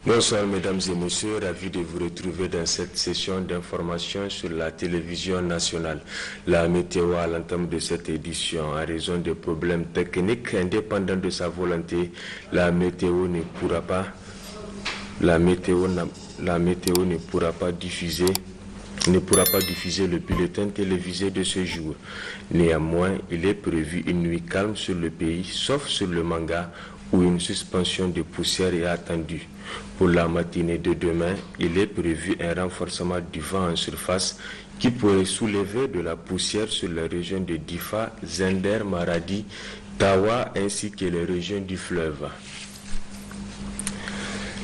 Bonsoir mesdames et messieurs, ravi de vous retrouver dans cette session d'information sur la télévision nationale. La météo à l'entame de cette édition, en raison des problèmes techniques indépendants de sa volonté, la météo ne pourra pas diffuser le bulletin télévisé de ce jour. Néanmoins, il est prévu une nuit calme sur le pays, sauf sur le Manga, où une suspension de poussière est attendue. Pour la matinée de demain, il est prévu un renforcement du vent en surface qui pourrait soulever de la poussière sur les régions de Difa, Zender, Maradi, Tawa ainsi que les régions du fleuve.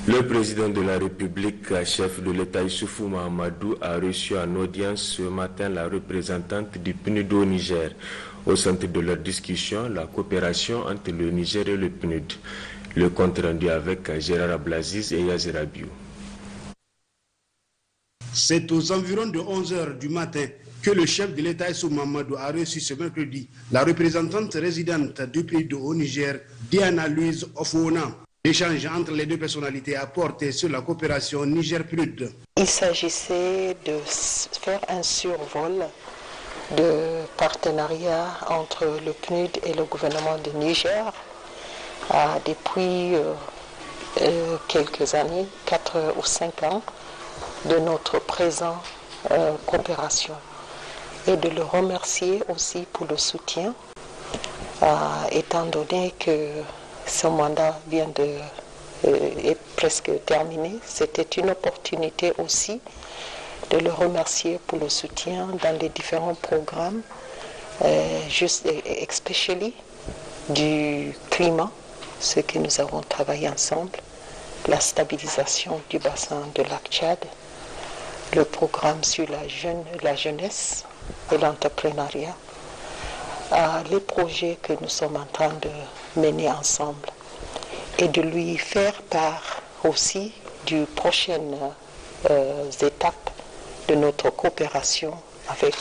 Le président de la République, chef de l'État Issoufou Mahamadou, a reçu en audience ce matin la représentante du PNUD au Niger. Au centre de leur discussion, la coopération entre le Niger et le PNUD. Le compte rendu avec Gérard Ablaziz et Yazir Abiou. C'est aux environs de 11 h du matin que le chef de l'État Issoufou Mahamadou a reçu ce mercredi la représentante résidente du PNUD au Niger, Diana Louise Ofona. L'échange entre les deux personnalités a porté sur la coopération Niger-PNUD. Il s'agissait de faire un survol de partenariat entre le PNUD et le gouvernement du Niger depuis quelques années, 4 ou 5 ans, de notre présente coopération. Et de le remercier aussi pour le soutien, étant donné que ce mandat est presque terminé. C'était une opportunité aussi de le remercier pour le soutien dans les différents programmes, especially du climat, ce que nous avons travaillé ensemble, la stabilisation du bassin de lac Tchad, le programme sur la jeunesse et l'entrepreneuriat, les projets que nous sommes en train de mener ensemble et de lui faire part aussi des prochaines étapes de notre coopération avec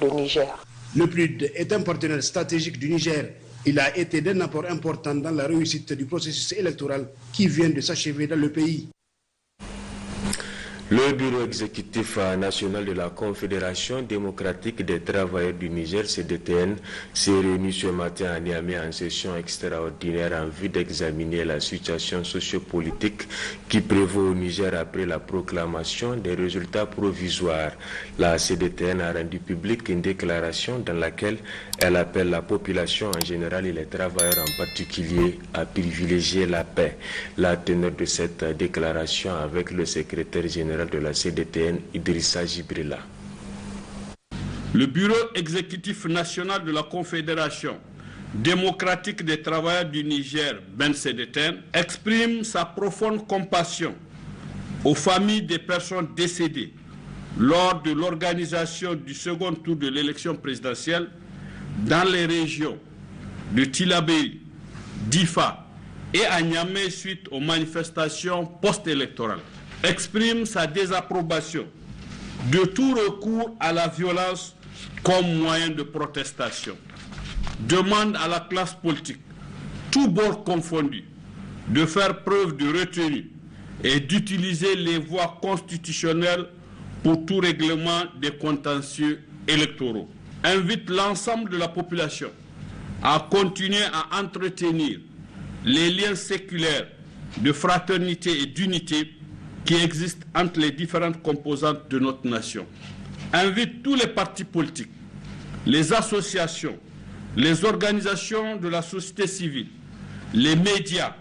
le Niger. Le PNUD est un partenaire stratégique du Niger. Il a été d'un apport important dans la réussite du processus électoral qui vient de s'achever dans le pays. Le bureau exécutif national de la Confédération démocratique des travailleurs du Niger, CDTN, s'est réuni ce matin à Niamey en session extraordinaire en vue d'examiner la situation sociopolitique qui prévaut au Niger après la proclamation des résultats provisoires. La CDTN a rendu publique une déclaration dans laquelle elle appelle la population en général et les travailleurs en particulier à privilégier la paix. La teneur de cette déclaration avec le secrétaire général de la CDTN, Idrissa Jibrila. Le Bureau exécutif national de la Confédération démocratique des travailleurs du Niger, CDTN, exprime sa profonde compassion aux familles des personnes décédées lors de l'organisation du second tour de l'élection présidentielle dans les régions de Tillabéri, Difa et à Niamey suite aux manifestations post-électorales. Exprime sa désapprobation de tout recours à la violence comme moyen de protestation. Demande à la classe politique, tous bords confondus, de faire preuve de retenue et d'utiliser les voies constitutionnelles pour tout règlement des contentieux électoraux. Invite l'ensemble de la population à continuer à entretenir les liens séculaires de fraternité et d'unité qui existent entre les différentes composantes de notre nation. Invite tous les partis politiques, les associations, les organisations de la société civile, les médias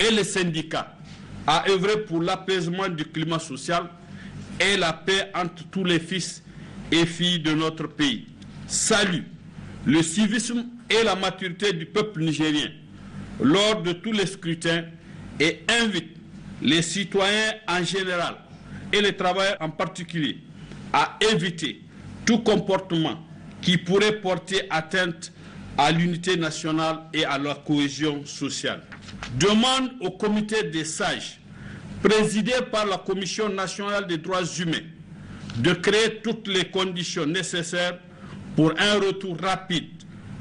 et les syndicats à œuvrer pour l'apaisement du climat social et la paix entre tous les fils et filles de notre pays. Salue le civisme et la maturité du peuple nigérien lors de tous les scrutins et invite les citoyens en général et les travailleurs en particulier à éviter tout comportement qui pourrait porter atteinte à l'unité nationale et à la cohésion sociale. Demande au comité des sages, présidé par la Commission nationale des droits humains, de créer toutes les conditions nécessaires pour un retour rapide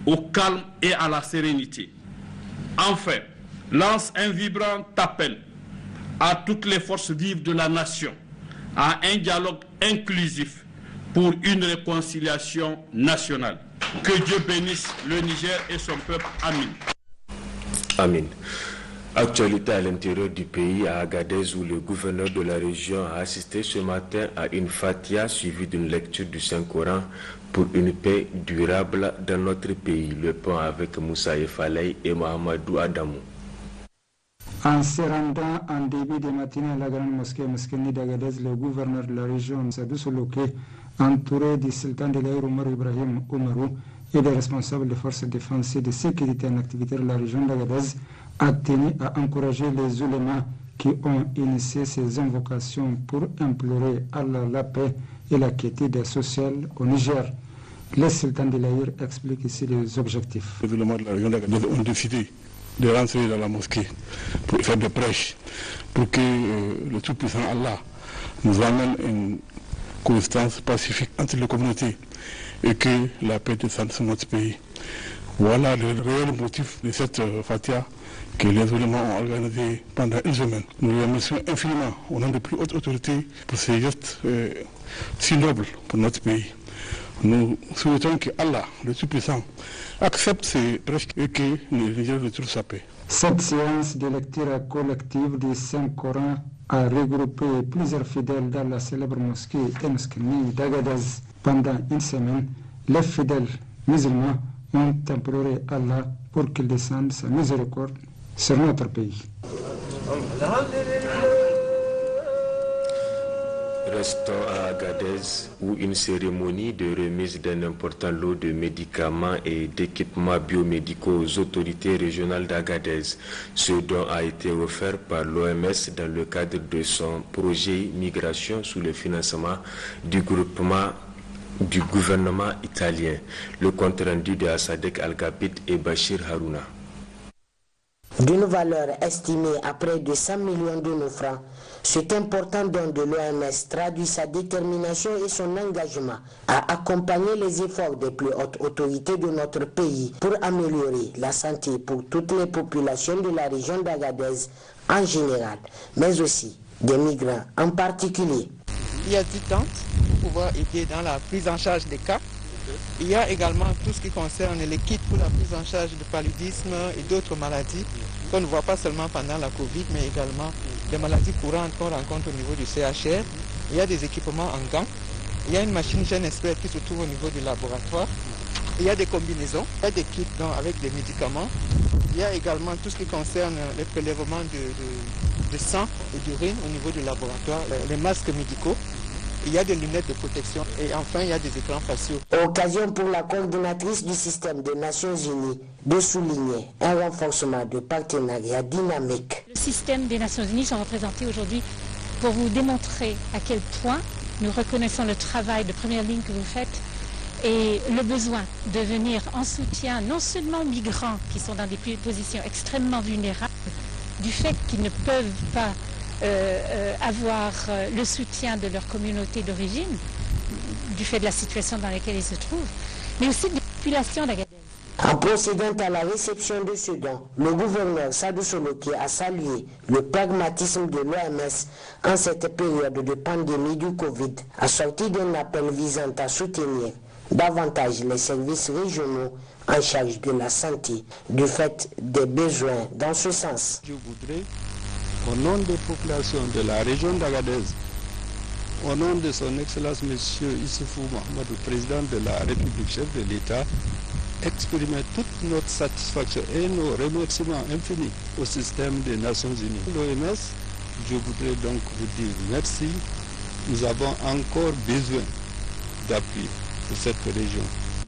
au calme et à la sérénité. Enfin, lance un vibrant appel à toutes les forces vives de la nation à un dialogue inclusif pour une réconciliation nationale. Que Dieu bénisse le Niger et son peuple. Amin. Amin. Actualité à l'intérieur du pays, à Agadez, où le gouverneur de la région a assisté ce matin à une fatia suivie d'une lecture du Saint-Coran pour une paix durable dans notre pays. Le point avec Moussa Efalei et Mohamedou Adamou. En se rendant en début de matinée à la grande mosquée Moskeni d'Agadez, le gouverneur de la région, Sadou Soloke, entouré du sultan de l'Aïr Omar Ibrahim Oumarou et des responsables des forces de défense et de sécurité en activité de la région d'Agadez, a tenu à encourager les ulémas qui ont initié ces invocations pour implorer Allah la paix et la quiétude sociale au Niger. Le sultan de l'Aïr explique ici les objectifs. Les ulémas de la région d'Agadez ont décidé de rentrer dans la mosquée pour faire des prêches, pour que le Tout-Puissant Allah nous amène une coexistence pacifique entre les communautés et que la paix descende sur notre pays. Voilà le réel motif de cette fatia que les ulémas ont organisé pendant une semaine. Nous les remercions infiniment au nom des plus hautes autorités pour ces gestes si nobles pour notre pays. Nous souhaitons que Allah, le Tout-Puissant, accepte ces prêches et que le Niger retrouve sa paix. Cette séance de lecture collective du Saint-Coran a regroupé plusieurs fidèles dans la célèbre mosquée Moskeni d'Agadez. Pendant une semaine, les fidèles musulmans ont imploré Allah pour qu'il descende sa miséricorde sur notre pays. Restons à Agadez, où une cérémonie de remise d'un important lot de médicaments et d'équipements biomédicaux aux autorités régionales d'Agadez. Ce don a été offert par l'OMS dans le cadre de son projet Migration sous le financement du gouvernement italien. Le compte rendu de Assadek Al-Gabid et Bachir Harouna. D'une valeur estimée à près de 100 millions de nos francs, cet important don de l'OMS traduit sa détermination et son engagement à accompagner les efforts des plus hautes autorités de notre pays pour améliorer la santé pour toutes les populations de la région d'Agadez en général, mais aussi des migrants en particulier. Il y a 10 tentes pour pouvoir aider dans la prise en charge des cas. Il y a également tout ce qui concerne les kits pour la prise en charge du paludisme et d'autres maladies qu'on ne voit pas seulement pendant la Covid, mais également des maladies courantes qu'on rencontre au niveau du CHR. Il y a des équipements en gants. Il y a une machine Gène Expert qui se trouve au niveau du laboratoire. Il y a des combinaisons, il y a des kits avec des médicaments. Il y a également tout ce qui concerne les prélèvements de sang et d'urine au niveau du laboratoire, les masques médicaux. Il y a des lunettes de protection et enfin il y a des écrans faciaux. Occasion pour la coordinatrice du système des Nations Unies de souligner un renforcement de partenariat dynamique. Le système des Nations Unies sont représentés aujourd'hui pour vous démontrer à quel point nous reconnaissons le travail de première ligne que vous faites et le besoin de venir en soutien non seulement aux migrants qui sont dans des positions extrêmement vulnérables, du fait qu'ils ne peuvent pas avoir le soutien de leur communauté d'origine, du fait de la situation dans laquelle ils se trouvent, mais aussi des populations d'Agadez. En procédant à la réception de ce don, le gouverneur Sadou Soloke a salué le pragmatisme de l'OMS en cette période de pandémie du Covid, assorti d'un appel visant à soutenir davantage les services régionaux en charge de la santé, du fait des besoins dans ce sens. Je voudrais, au nom des populations de la région d'Agadez, au nom de son Excellence M. Issoufou Mohamed, le président de la République, chef de l'État, exprimer toute notre satisfaction et nos remerciements infinis au système des Nations Unies. L'OMS, je voudrais donc vous dire merci. Nous avons encore besoin d'appui pour cette région.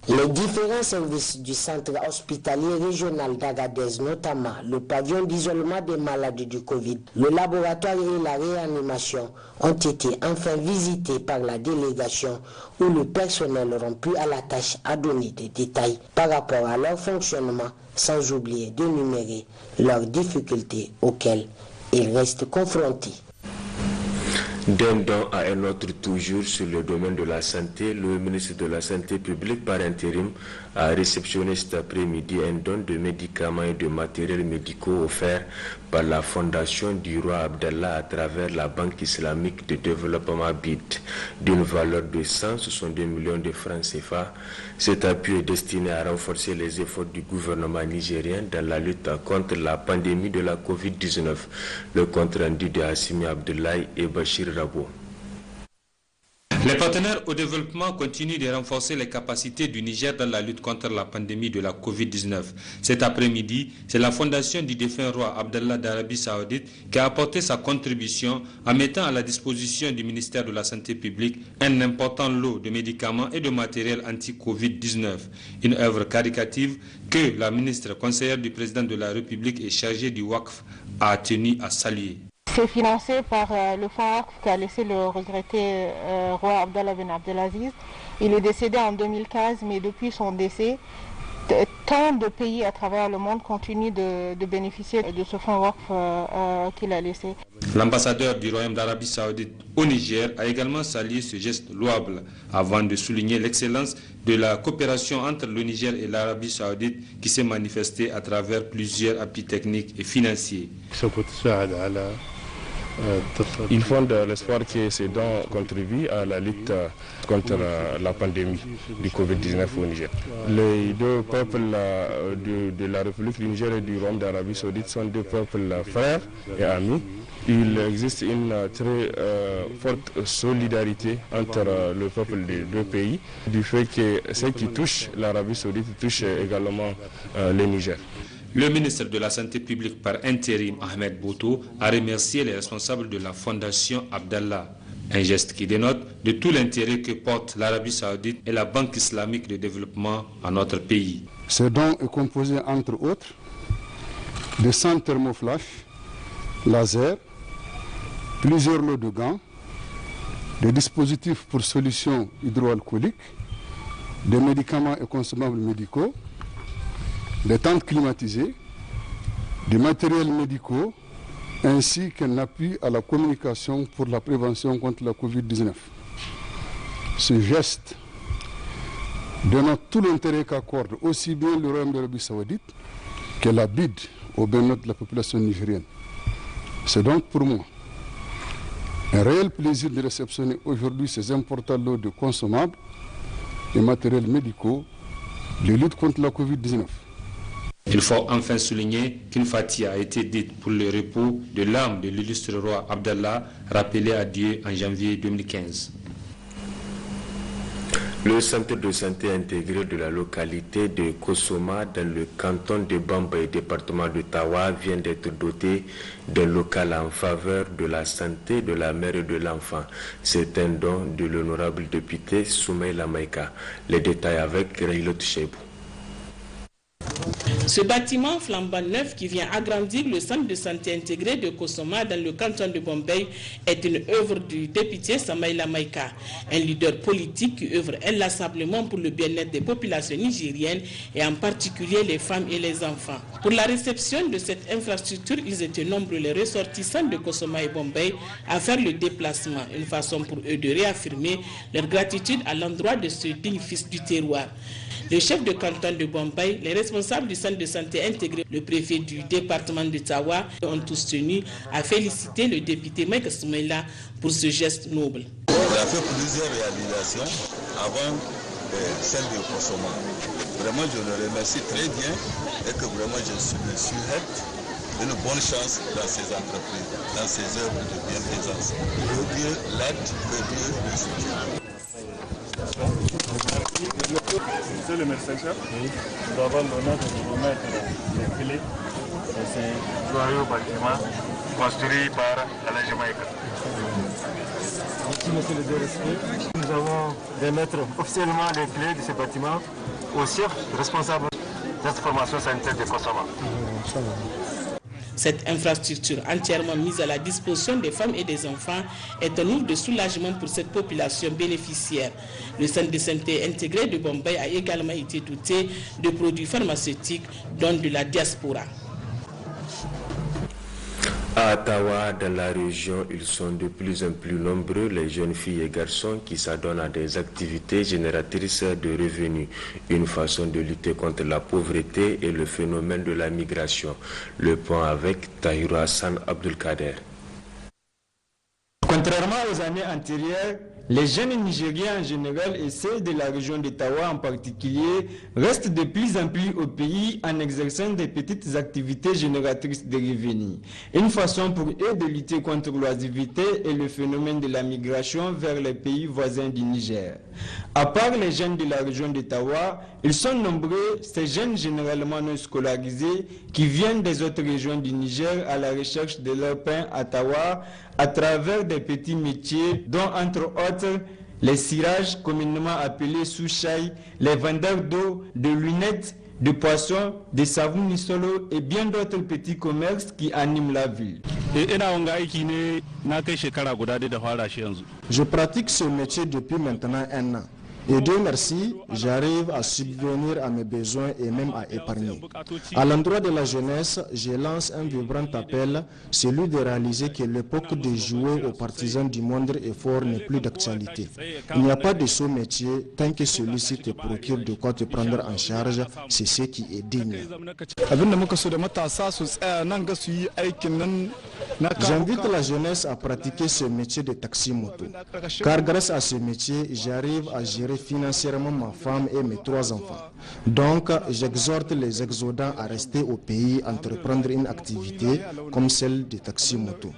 Les différents services du centre hospitalier régional d'Agadez, notamment le pavillon d'isolement des malades du Covid, le laboratoire et la réanimation, ont été enfin visités par la délégation où le personnel rompu à la tâche a donné des détails par rapport à leur fonctionnement, sans oublier d'énumérer leurs difficultés auxquelles ils restent confrontés. D'un don à un autre, toujours sur le domaine de la santé, le ministre de la Santé publique par intérim a réceptionné cet après-midi un don de médicaments et de matériels médicaux offerts par la Fondation du roi Abdallah à travers la Banque islamique de développement BID d'une valeur de 162 millions de francs CFA. Cet appui est destiné à renforcer les efforts du gouvernement nigérien dans la lutte contre la pandémie de la Covid-19. Le compte rendu de Assimi Abdoulaye et Bachir Rabo. Les partenaires au développement continuent de renforcer les capacités du Niger dans la lutte contre la pandémie de la Covid-19. Cet après-midi, c'est la fondation du défunt roi Abdallah d'Arabie Saoudite qui a apporté sa contribution en mettant à la disposition du ministère de la Santé publique un important lot de médicaments et de matériel anti-Covid-19. Une œuvre caritative que la ministre conseillère du président de la République et chargée du WACF a tenu à saluer. C'est financé par le fonds WACF qu'a laissé le regretté roi Abdallah Ben Abdelaziz. Il est décédé en 2015, mais depuis son décès, tant de pays à travers le monde continuent de bénéficier de ce fonds WACF qu'il a laissé. L'ambassadeur du Royaume d'Arabie Saoudite au Niger a également salué ce geste louable avant de souligner l'excellence de la coopération entre le Niger et l'Arabie Saoudite qui s'est manifestée à travers plusieurs appuis techniques et financiers. Ils fondent l'espoir que ces dons contribuent à la lutte contre la pandémie du Covid-19 au Niger. Les deux peuples de la République du Niger et du Royaume d'Arabie Saoudite sont deux peuples frères et amis. Il existe une très forte solidarité entre le peuple des deux pays, du fait que ce qui touche l'Arabie Saoudite touche également le Niger. Le ministre de la Santé publique par intérim, Ahmed Boutou, a remercié les responsables de la Fondation Abdallah. Un geste qui dénote de tout l'intérêt que porte l'Arabie Saoudite et la Banque islamique de développement à notre pays. Ce don est composé entre autres de 100 thermoflash, laser, plusieurs lots de gants, des dispositifs pour solutions hydroalcooliques, des médicaments et consommables médicaux, des tentes climatisées, des matériels médicaux, ainsi qu'un appui à la communication pour la prévention contre la Covid-19. Ce geste dénote tout l'intérêt qu'accorde aussi bien le Royaume d'Arabie Saoudite que la BID au bien-être de la population nigérienne. C'est donc pour moi un réel plaisir de réceptionner aujourd'hui ces importants lots de consommables et matériels médicaux de lutte contre la Covid-19. Il faut enfin souligner qu'une fatia a été dite pour le repos de l'âme de l'illustre roi Abdallah, rappelé à Dieu en janvier 2015. Le centre de santé intégré de la localité de Kosoma dans le canton de Bamba et département de Tawa vient d'être doté d'un local en faveur de la santé de la mère et de l'enfant. C'est un don de l'honorable député Soumaïla Maïka. Les détails avec Raylot Cheibou. Ce bâtiment flambant neuf qui vient agrandir le centre de santé intégré de Kosoma dans le canton de Bombay est une œuvre du député Soumaïla Maïka, un leader politique qui œuvre inlassablement pour le bien-être des populations nigériennes et en particulier les femmes et les enfants. Pour la réception de cette infrastructure, ils étaient nombreux les ressortissants de Kosoma et Bombay à faire le déplacement, une façon pour eux de réaffirmer leur gratitude à l'endroit de ce digne fils du terroir. Le chef de canton de Bombay, les responsables du centre de santé intégré, le préfet du département de Tawa ont tous tenu à féliciter le député Maïka Soumaïla pour ce geste noble. Il a fait plusieurs réalisations avant celle de Kosoma. Vraiment, je le remercie très bien et que vraiment je lui souhaite une bonne chance dans ses entreprises, dans ses œuvres de bienfaisance. Que Dieu l'aide, que Dieu le soutienne. Monsieur le médecin-chef, nous avons l'honneur de vous remettre les clés de ces joyeux bâtiments construits par la Jamaïque. Merci, monsieur le DRSP. Nous avons remettre officiellement les clés de ces bâtiments au chef responsable de cette formation sanitaire de Kosoma. Cette infrastructure entièrement mise à la disposition des femmes et des enfants est un outil de soulagement pour cette population bénéficiaire. Le centre de santé intégré de Bombay a également été doté de produits pharmaceutiques, dont de la diaspora. À Ottawa, dans la région, ils sont de plus en plus nombreux, les jeunes filles et garçons qui s'adonnent à des activités génératrices de revenus, une façon de lutter contre la pauvreté et le phénomène de la migration. Le point avec Tahirou Hassan Abdelkader. Contrairement aux années antérieures, les jeunes Nigériens en général et ceux de la région d'Ottawa en particulier restent de plus en plus au pays en exerçant des petites activités génératrices de revenus. Une façon pour eux de lutter contre l'oisiveté et le phénomène de la migration vers les pays voisins du Niger. À part les jeunes de la région d'Ottawa, ils sont nombreux, ces jeunes généralement non scolarisés, qui viennent des autres régions du Niger à la recherche de leur pain à Ottawa à travers des petits métiers dont entre autres les cirages communément appelés sous-chaï, les vendeurs d'eau, de lunettes, de poissons, de savons nisolo et bien d'autres petits commerces qui animent la ville. Je pratique ce métier depuis maintenant 1 an. Et Dieu merci, j'arrive à subvenir à mes besoins et même à épargner. À l'endroit de la jeunesse, je lance un vibrant appel, celui de réaliser que l'époque de jouer aux partisans du moindre effort n'est plus d'actualité. Il n'y a pas de saut métier tant que celui-ci te procure de quoi te prendre en charge, c'est ce qui est digne. J'invite la jeunesse à pratiquer ce métier de taxi-moto, car grâce à ce métier, j'arrive à gérer financièrement ma femme et mes 3 enfants. Donc, j'exhorte les exodants à rester au pays, entreprendre une activité comme celle de taxi-moto.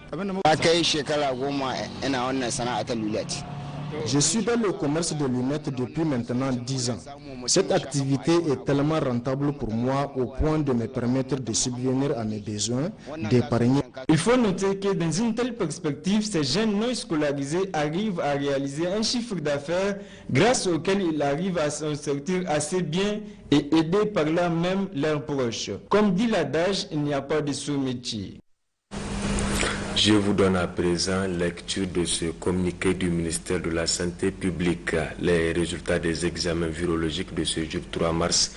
Je suis dans le commerce de lunettes depuis maintenant 10 ans. Cette activité est tellement rentable pour moi au point de me permettre de subvenir à mes besoins, d'épargner. Il faut noter que dans une telle perspective, ces jeunes non scolarisés arrivent à réaliser un chiffre d'affaires grâce auquel ils arrivent à s'en sortir assez bien et aider par là même leurs proches. Comme dit l'adage, il n'y a pas de sous-métier. Je vous donne à présent lecture de ce communiqué du ministère de la Santé publique. Les résultats des examens virologiques de ce jour 3 mars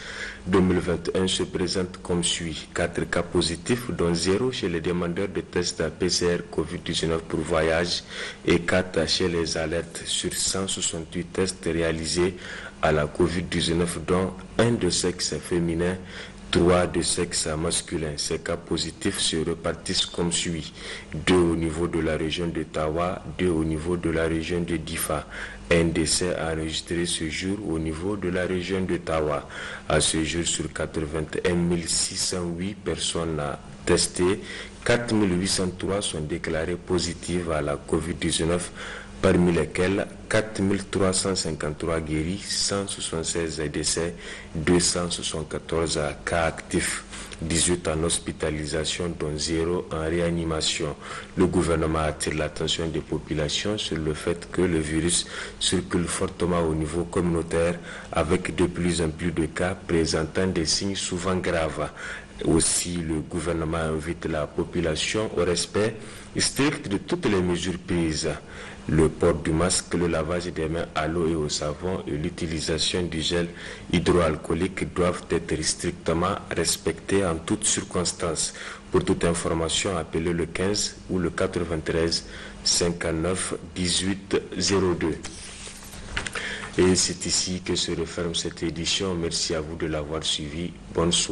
2021 se présentent comme suit. 4 cas positifs, dont 0 chez les demandeurs de tests PCR Covid-19 pour voyage et 4 chez les alertes sur 168 tests réalisés à la Covid-19, dont 1 de sexe féminin, 3 de sexe masculin. Ces cas positifs se repartissent comme suit. 2 au niveau de la région d'Ottawa, 2 au niveau de la région de Difa. Un décès enregistré ce jour au niveau de la région d'Ottawa. À ce jour, sur 81 608 personnes testées, 4 803 sont déclarées positives à la COVID-19, parmi lesquels 4 353 guéris, 176 décès, 274 cas actifs, 18 en hospitalisation, dont 0 en réanimation. Le gouvernement attire l'attention des populations sur le fait que le virus circule fortement au niveau communautaire avec de plus en plus de cas présentant des signes souvent graves. Aussi, le gouvernement invite la population au respect strict de toutes les mesures prises. Le port du masque, le lavage des mains à l'eau et au savon et l'utilisation du gel hydroalcoolique doivent être strictement respectés en toutes circonstances. Pour toute information, appelez le 15 ou le 93 59 18 02. Et c'est ici que se referme cette édition. Merci à vous de l'avoir suivi. Bonne soirée.